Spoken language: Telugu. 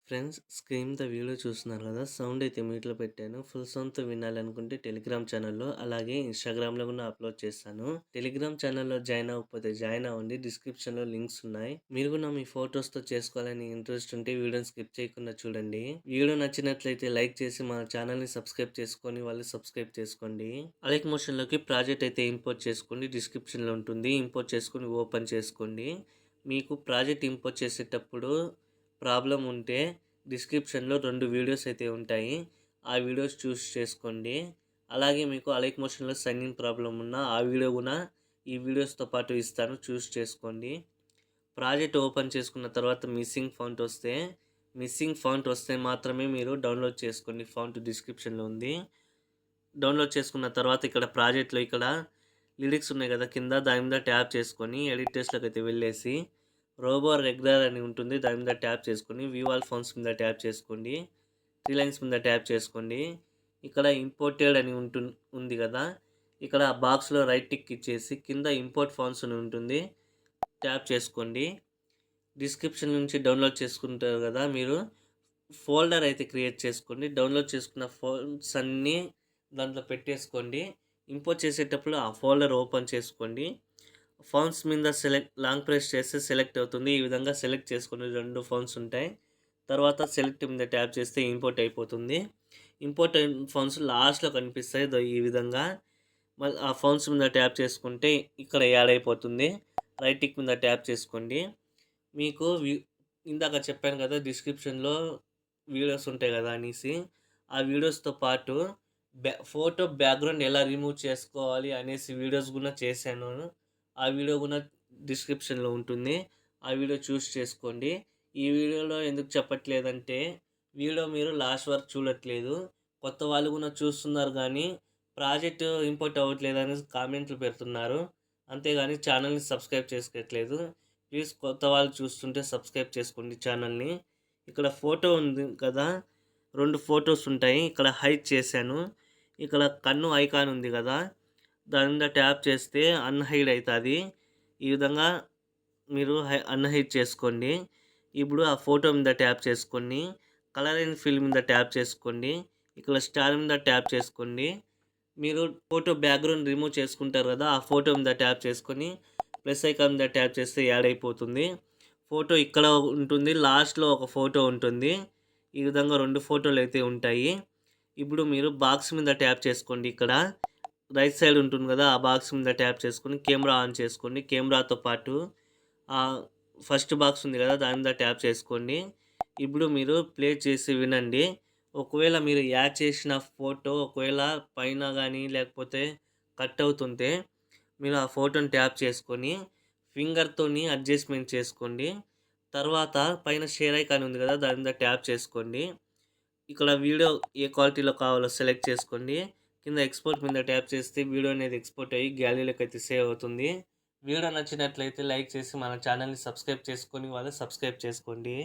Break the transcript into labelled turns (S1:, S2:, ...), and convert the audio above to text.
S1: ఫ్రెండ్స్ స్క్రీన్ ద వ్యూలో చూస్తున్నారు కదా! సౌండ్ అయితే మ్యూట్‌లో పెట్టాను. ఫుల్ సౌండ్‌తో వినాలనుకుంటే టెలిగ్రామ్ ఛానల్‌లో, అలాగే ఇన్‌స్టాగ్రామ్‌లో కూడా అప్‌లోడ్ చేస్తాను. టెలిగ్రామ్ ఛానల్‌లో జాయిన్ అవ్వకపోతే జాయిన్ అవ్వండి. డిస్క్రిప్షన్‌లో లింక్స్ ఉన్నాయి. మీరు కూడా మీ ఫోటోస్‌తో చేసుకోవాలని ఇంట్రెస్ట్ ఉంటే వీడియోని స్కిప్ చేయకుండా చూడండి. వీడియో నచ్చినట్లయితే లైక్ చేసి మన ఛానల్‌ని సబ్స్క్రైబ్ చేసుకొని వాళ్ళు సబ్స్క్రైబ్ చేసుకోండి. అలైక్ మోషన్‌లోకి ప్రాజెక్ట్ అయితే ఇంపోర్ట్ చేసుకోండి. డిస్క్రిప్షన్‌లో ఉంటుంది. ఇంపోర్ట్ చేసుకొని ఓపెన్ చేసుకోండి. మీకు ప్రాజెక్ట్ ఇంపోర్ట్ చేసేటప్పుడు ప్రాబ్లమ్ ఉంటే డిస్క్రిప్షన్‌లో 2 వీడియోస్ అయితే ఉంటాయి. ఆ వీడియోస్ చూస్ చేసుకోండి. అలాగే మీకు అలైక్ మోషన్‌లో సైన్ ఇన్ ప్రాబ్లమ్ ఉన్నా ఆ వీడియో గూడా ఈ వీడియోస్‌తో పాటు ఇస్తాను, చూస్ చేసుకోండి. ప్రాజెక్ట్ ఓపెన్ చేసుకున్న తర్వాత మిస్సింగ్ ఫాంట్ వస్తే మాత్రమే మీరు డౌన్‌లోడ్ చేసుకోండి. ఫాంట్ డిస్క్రిప్షన్‌లో ఉంది. డౌన్‌లోడ్ చేసుకున్న తర్వాత ఇక్కడ ప్రాజెక్ట్‌లో ఇక్కడ లిరిక్స్ ఉన్నాయి కదా! కింద దాని మీద ట్యాప్ చేసుకొని ఎడిటర్స్‌లోకైతే వెళ్ళేసి రోబో రెగ్యులర్ అని ఉంటుంది. దాని మీద ట్యాప్ చేసుకొని వ్యూ ఆల్ ఫాంట్స్ మీద ట్యాప్ చేసుకోండి. 3 లైన్స్ మీద ట్యాప్ చేసుకోండి. ఇక్కడ ఇంపోర్టెడ్ అని ఉంది కదా! ఇక్కడ బాక్స్‌లో రైట్ టిక్ ఇచ్చేసి కింద ఇంపోర్ట్ ఫాంట్స్ అని ఉంటుంది. ట్యాప్ చేసుకోండి. డిస్క్రిప్షన్ నుంచి డౌన్‌లోడ్ చేసుకుంటారు కదా! మీరు ఫోల్డర్ అయితే క్రియేట్ చేసుకోండి. డౌన్‌లోడ్ చేసుకున్న ఫోల్డర్స్ అన్నీ దాంట్లో పెట్టేసుకోండి. ఇంపోర్ట్ చేసేటప్పుడు ఆ ఫోల్డర్ ఓపెన్ చేసుకోండి. ఫాంట్స్ మీద లాంగ్ ప్రెస్ చేస్తే సెలెక్ట్ అవుతుంది. ఈ విధంగా సెలెక్ట్ చేసుకొని 2 ఫాంట్స్ ఉంటాయి. తర్వాత సెలెక్ట్ మీద ట్యాప్ చేస్తే ఇంపోర్ట్ అయిపోతుంది. ఇంపోర్ట్ అయిన ఫాంట్స్ లాస్ట్‌లో కనిపిస్తాయి. ఈ విధంగా మళ్ళీ ఆ ఫాంట్స్ మీద ట్యాప్ చేసుకుంటే ఇక్కడ యాడ్ అయిపోతుంది. రైట్ టిక్ మీద ట్యాప్ చేసుకోండి. మీకు ఇందాక చెప్పాను కదా! డిస్క్రిప్షన్‌లో వీడియోస్ ఉంటాయి కదా అనేసి. ఆ వీడియోస్‌తో పాటు ఫోటో బ్యాక్‌గ్రౌండ్ ఎలా రిమూవ్ చేసుకోవాలి అనేసి వీడియోస్ గూడా చేశాను. ఆ వీడియో గూడా డిస్క్రిప్షన్‌లో ఉంటుంది. ఆ వీడియో చూస్ చేసుకోండి. ఈ వీడియోలో ఎందుకు చెప్పట్లేదంటే, వీడియో మీరు లాస్ట్ వరకు చూడట్లేదు. కొత్త వాళ్ళు గూడా చూస్తున్నారు గానీ, ప్రాజెక్ట్ ఇంపోర్ట్ అవ్వట్లేదనేసి కామెంట్లు పెడుతున్నారు. అంతేగాని ఛానల్‌ని సబ్స్క్రైబ్ చేసుకోవట్లేదు. ప్లీజ్ కొత్త వాళ్ళు చూస్తుంటే సబ్స్క్రైబ్ చేసుకోండి ఛానల్‌ని. ఇక్కడ ఫోటో ఉంది కదా! 2 ఫోటోస్ ఉంటాయి. ఇక్కడ హైడ్ చేశాను. ఇక్కడ కన్ను ఐకాన్ ఉంది కదా! దాని మీద ట్యాప్ చేస్తే అన్‌హైడ్ అయితది. ఈ విధంగా మీరు అన్‌హైడ్ చేసుకోండి. ఇప్పుడు ఆ ఫోటో మీద ట్యాప్ చేసుకొని, కలర్ అండ్ ఫిల్ మీద ట్యాప్ చేసుకోండి. ఇక్కడ స్టార్ మీద ట్యాప్ చేసుకోండి. మీరు ఫోటో బ్యాక్‌గ్రౌండ్ రిమూవ్ చేసుకుంటారు కదా! ఆ ఫోటో మీద ట్యాప్ చేసుకొని, ప్లస్ ఐకాన్ మీద ట్యాప్ చేస్తే యాడ్ అయిపోతుంది. ఫోటో ఇక్కడ ఉంటుంది. లాస్ట్‌లో ఒక ఫోటో ఉంటుంది. ఈ విధంగా 2 ఫోటోలైతే ఉంటాయి. ఇప్పుడు మీరు బాక్స్ మీద ట్యాప్ చేసుకోండి ఇక్కడ. రైట్ సైడ్ ఉంటుంది కదా! ఆ బాక్స్ మీద ట్యాప్ చేసుకొని కెమెరా ఆన్ చేసుకోండి. కెమెరాతో పాటు ఫస్ట్ బాక్స్ ఉంది కదా! దాని మీద ట్యాప్ చేసుకోండి. ఇప్పుడు మీరు ప్లే చేసి వినండి. ఒకవేళ మీరు యాడ్ చేసిన ఫోటో ఒకవేళ పైన గానీ, లేకపోతే కట్ అవుతుంటే, మీరు ఆ ఫోటోని ట్యాప్ చేసుకొని, ఫింగర్‌తోని అడ్జస్ట్‌మెంట్ చేసుకోండి. తర్వాత పైన షేర్ ఐకాన్ ఉంది కదా! దాని మీద ట్యాప్ చేసుకోండి. ఇక్కడ వీడియో ఏ క్వాలిటీలో కావాలో సెలెక్ట్ చేసుకోండి. కింద ఎక్స్‌పోర్ట్ మీద ట్యాప్ చేస్తే వీడియో అనేది ఎక్స్‌పోర్ట్ అయ్యి గ్యాలరీలోకైతే సేవ్ అవుతుంది. వీడియో నచ్చినట్లయితే లైక్ చేసి మన ఛానల్‌ని సబ్స్క్రైబ్ చేసుకొని వాళ్ళు సబ్స్క్రైబ్ చేసుకోండి.